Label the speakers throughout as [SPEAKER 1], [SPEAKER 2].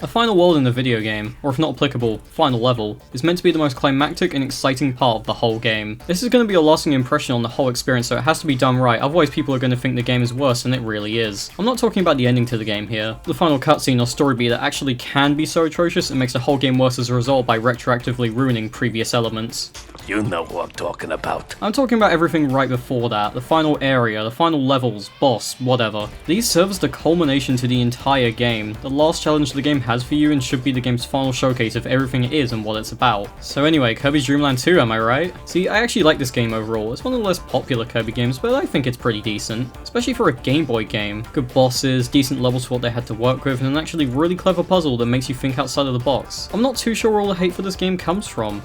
[SPEAKER 1] A final world in the video game, or if not applicable, final level, is meant to be the most climactic and exciting part of the whole game. This is going to be a lasting impression on the whole experience, so it has to be done right, otherwise people are going to think the game is worse than it really is. I'm not talking about the ending to the game here. The final cutscene or story beat that actually can be so atrocious it makes the whole game worse as a result by retroactively ruining previous elements.
[SPEAKER 2] You know who I'm talking about.
[SPEAKER 1] I'm talking about everything right before that, the final area, the final levels, boss, whatever. These serve as the culmination to the entire game, the last challenge the game has for you and should be the game's final showcase of everything it is and what it's about. So anyway, Kirby's Dream Land 2, am I right? See, I actually like this game overall. It's one of the less popular Kirby games, but I think it's pretty decent, especially for a Game Boy game. Good bosses, decent levels for what they had to work with, and an actually really clever puzzle that makes you think outside of the box. I'm not too sure where all the hate for this game comes from.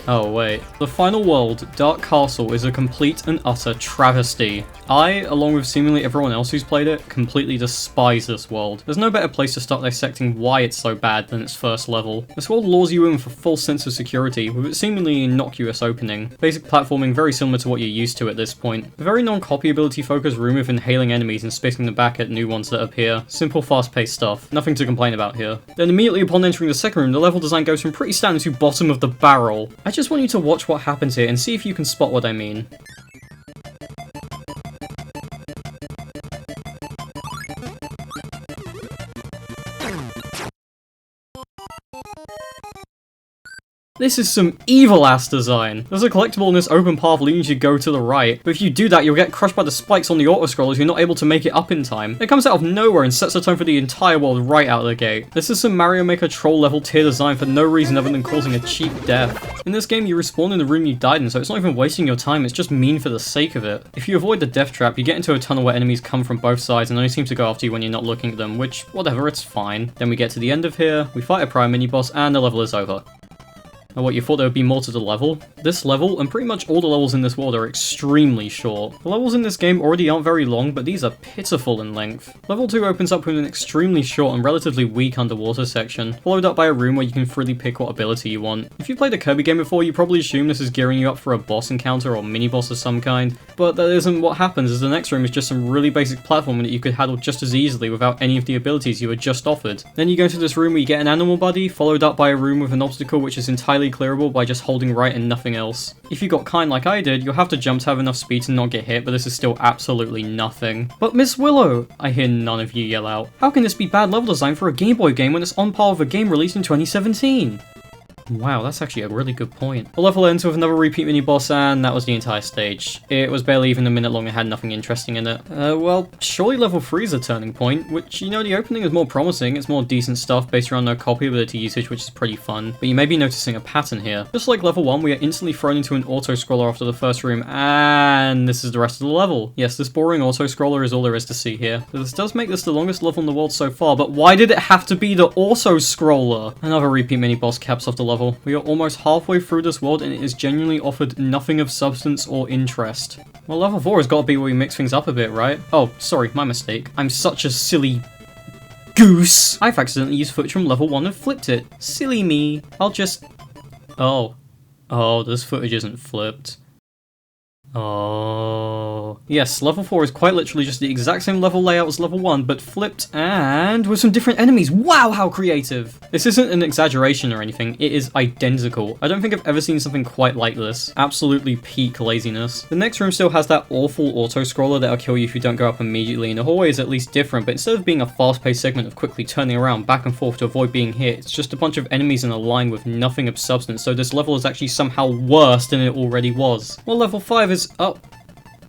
[SPEAKER 1] Oh wait. The final world, Dark Castle, is a complete and utter travesty. I, along with seemingly everyone else who's played it, completely despise this world. There's no better place to start dissecting why it's so bad than its first level. This world lures you in with a false sense of security, with its seemingly innocuous opening. Basic platforming very similar to what you're used to at this point. A very non-copyability focused room with inhaling enemies and spitting them back at new ones that appear. Simple, fast-paced stuff. Nothing to complain about here. Then immediately upon entering the second room, the level design goes from pretty standard to bottom of the barrel. I just want you to watch what happens here and see if you can spot what I mean. This is some evil-ass design. There's a collectible in this open path leading you to go to the right, but if you do that, you'll get crushed by the spikes on the auto-scroll as you're not able to make it up in time. It comes out of nowhere and sets the tone for the entire world right out of the gate. This is some Mario Maker troll level tier design for no reason other than causing a cheap death. In this game, you respawn in the room you died in, so it's not even wasting your time, it's just mean for the sake of it. If you avoid the death trap, you get into a tunnel where enemies come from both sides and only seem to go after you when you're not looking at them, which, whatever, it's fine. Then we get to the end of here, we fight a prime mini-boss, and the level is over. Oh, what, you thought there would be more to the level? This level, and pretty much all the levels in this world, are extremely short. The levels in this game already aren't very long, but these are pitiful in length. Level 2 opens up with an extremely short and relatively weak underwater section, followed up by a room where you can freely pick what ability you want. If you've played a Kirby game before, you probably assume this is gearing you up for a boss encounter or mini-boss of some kind, but that isn't what happens, as the next room is just some really basic platforming that you could handle just as easily without any of the abilities you were just offered. Then you go into this room where you get an animal buddy, followed up by a room with an obstacle which is entirely clearable by just holding right and nothing else. If you got kind like I did, you'll have to jump to have enough speed to not get hit, but this is still absolutely nothing. But Miss Willow! I hear none of you yell out. How can this be bad level design for a Game Boy game when it's on par with a game released in 2017? Wow, that's actually a really good point. The level ends with another repeat mini-boss, and that was the entire stage. It was barely even a minute long and had nothing interesting in it. Well, surely level 3 is a turning point, which, you know, the opening is more promising, it's more decent stuff based around no copy ability usage, which is pretty fun, but you may be noticing a pattern here. Just like level 1, we are instantly thrown into an auto-scroller after the first room, and this is the rest of the level. Yes, this boring auto-scroller is all there is to see here. So this does make this the longest level in the world so far, but why did it have to be the auto-scroller? Another repeat mini-boss caps off the level. We are almost halfway through this world and it is genuinely offered nothing of substance or interest. Well, level 4 has got to be where we mix things up a bit, right? Oh, sorry, my mistake. I'm such a silly goose. I've accidentally used footage from level 1 and flipped it. Silly me. I'll just... Oh, this footage isn't flipped. Oh. Yes, level 4 is quite literally just the exact same level layout as level 1, but flipped and with some different enemies. Wow, how creative! This isn't an exaggeration or anything, it is identical. I don't think I've ever seen something quite like this. Absolutely peak laziness. The next room still has that awful auto-scroller that'll kill you if you don't go up immediately, and the hallway is at least different, but instead of being a fast-paced segment of quickly turning around back and forth to avoid being hit, it's just a bunch of enemies in a line with nothing of substance, so this level is actually somehow worse than it already was. Well, level 5 is...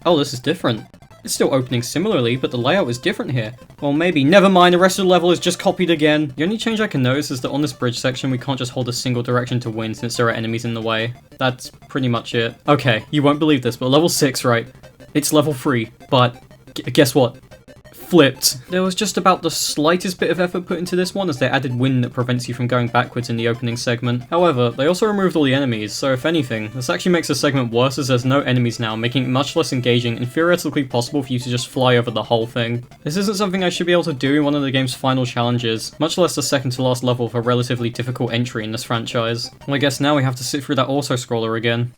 [SPEAKER 1] Oh, this is different. It's still opening similarly, but the layout is different here. Well, maybe. Never mind, the rest of the level is just copied again. The only change I can notice is that on this bridge section, we can't just hold a single direction to win since there are enemies in the way. That's pretty much it. Okay, you won't believe this, but level 6, right? It's level 3, but guess what? Flipped. There was just about the slightest bit of effort put into this one as they added wind that prevents you from going backwards in the opening segment. However, they also removed all the enemies, so if anything, this actually makes the segment worse as there's no enemies now, making it much less engaging and theoretically possible for you to just fly over the whole thing. This isn't something I should be able to do in one of the game's final challenges, much less the second to last level of a relatively difficult entry in this franchise. Well, I guess now we have to sit through that auto-scroller again.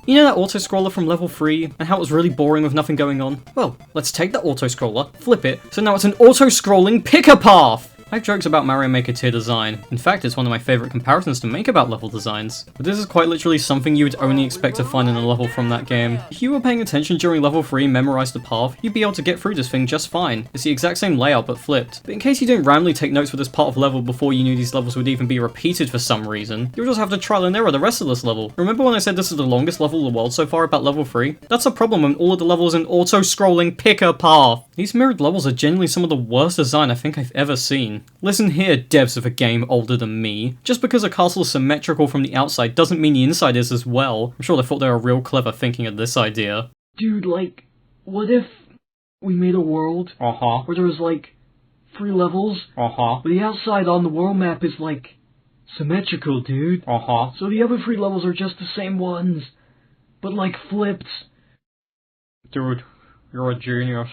[SPEAKER 1] You know that auto-scroller from level 3, and how it was really boring with nothing going on? Well, let's take that auto-scroller, flip it, so now it's an auto-scrolling pick-a-path! I have jokes about Mario Maker tier design. In fact, it's one of my favourite comparisons to make about level designs. But this is quite literally something you would only expect to find in a level from that game. If you were paying attention during level 3 and memorised the path, you'd be able to get through this thing just fine. It's the exact same layout but flipped. But in case you didn't randomly take notes for this part of level before you knew these levels would even be repeated for some reason, you'll just have to trial and error the rest of this level. Remember when I said this is the longest level in the world so far about level 3? That's a problem when all of the levels in auto-scrolling pick-a-path. These mirrored levels are genuinely some of the worst design I think I've ever seen. Listen here, devs of a game older than me. Just because a castle is symmetrical from the outside doesn't mean the inside is as well. I'm sure they thought they were real clever thinking of this idea.
[SPEAKER 3] Dude, like, what if we made a world where there was, like, 3 levels, but the outside on the world map is, like, symmetrical, dude? So the other 3 levels are just the same ones, but, like, flipped.
[SPEAKER 1] Dude, you're a genius.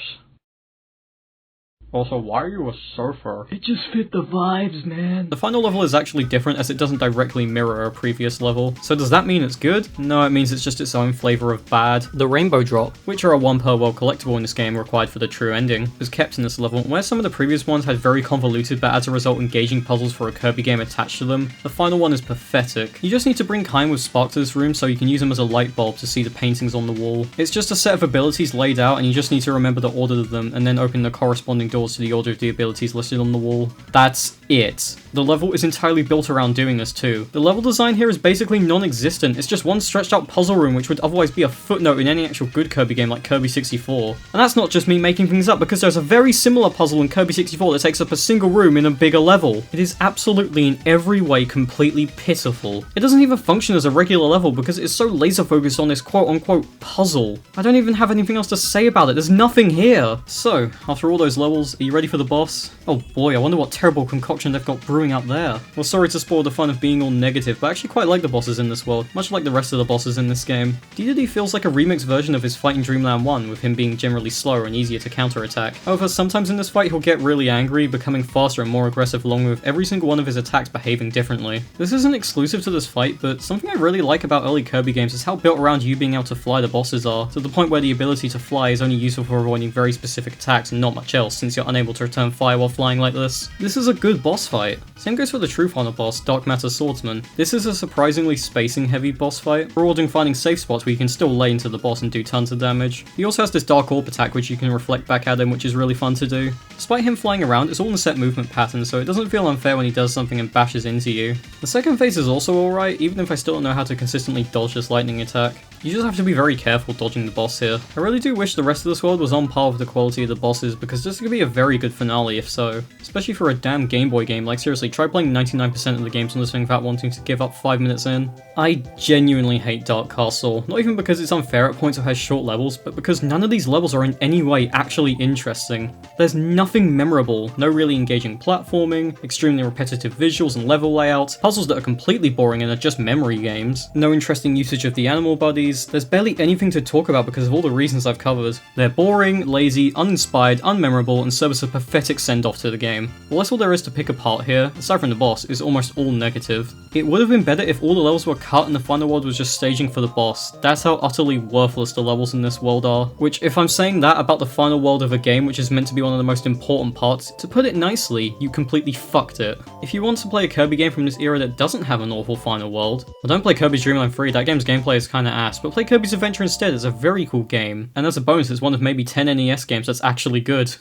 [SPEAKER 1] Also, why are you a surfer?
[SPEAKER 3] It just fit the vibes, man.
[SPEAKER 1] The final level is actually different as it doesn't directly mirror a previous level. So does that mean it's good? No, it means it's just its own flavour of bad. The Rainbow Drop, which are a 1 per world collectible in this game required for the true ending, was kept in this level, where some of the previous ones had very convoluted but as a result engaging puzzles for a Kirby game attached to them. The final one is pathetic. You just need to bring Kine with Spark to this room so you can use them as a light bulb to see the paintings on the wall. It's just a set of abilities laid out and you just need to remember the order of them and then open the corresponding doors to the order of the abilities listed on the wall. That's it. The level is entirely built around doing this too. The level design here is basically non-existent. It's just one stretched out puzzle room which would otherwise be a footnote in any actual good Kirby game like Kirby 64. And that's not just me making things up because there's a very similar puzzle in Kirby 64 that takes up a single room in a bigger level. It is absolutely in every way completely pitiful. It doesn't even function as a regular level because it is so laser focused on this quote-unquote puzzle. I don't even have anything else to say about it. There's nothing here. So, after all those levels, are you ready for the boss? Oh boy, I wonder what terrible concoction they've got brewing out there. Well, sorry to spoil the fun of being all negative, but I actually quite like the bosses in this world, much like the rest of the bosses in this game. Dedede feels like a remixed version of his fight in Dreamland 1, with him being generally slower and easier to counterattack. However, sometimes in this fight he'll get really angry, becoming faster and more aggressive along with every single one of his attacks behaving differently. This isn't exclusive to this fight, but something I really like about early Kirby games is how built around you being able to fly the bosses are, to the point where the ability to fly is only useful for avoiding very specific attacks and not much else, since you're unable to return fire while flying like this. This is a good boss fight. Same goes for the true final boss, Dark Matter Swordsman. This is a surprisingly spacing heavy boss fight, rewarding finding safe spots where you can still lay into the boss and do tons of damage. He also has this Dark Orb attack which you can reflect back at him, which is really fun to do. Despite him flying around, it's all in a set movement pattern, so it doesn't feel unfair when he does something and bashes into you. The second phase is also alright, even if I still don't know how to consistently dodge this lightning attack. You just have to be very careful dodging the boss here. I really do wish the rest of this world was on par with the quality of the bosses, because this could be a very good finale if so. Especially for a damn Game Boy game, like seriously, try playing 99% of the games on this thing without wanting to give up 5 minutes in. I genuinely hate Dark Castle, not even because it's unfair at points or has short levels, but because none of these levels are in any way actually interesting. There's nothing memorable, no really engaging platforming, extremely repetitive visuals and level layouts, puzzles that are completely boring and are just memory games, no interesting usage of the animal buddies. There's barely anything to talk about because of all the reasons I've covered. They're boring, lazy, uninspired, unmemorable, and serve as a pathetic send-off to the game. Well, that's all there is to pick apart here, aside from the boss, is almost all negative. It would have been better if all the levels were cut and the final world was just staging for the boss. That's how utterly worthless the levels in this world are. Which, if I'm saying that about the final world of a game which is meant to be one of the most important parts, to put it nicely, you completely fucked it. If you want to play a Kirby game from this era that doesn't have an awful final world, well, don't play Kirby's Dream Land 3, that game's gameplay is kinda ass, but play Kirby's Adventure instead. It's a very cool game, and as a bonus it's one of maybe 10 NES games that's actually good.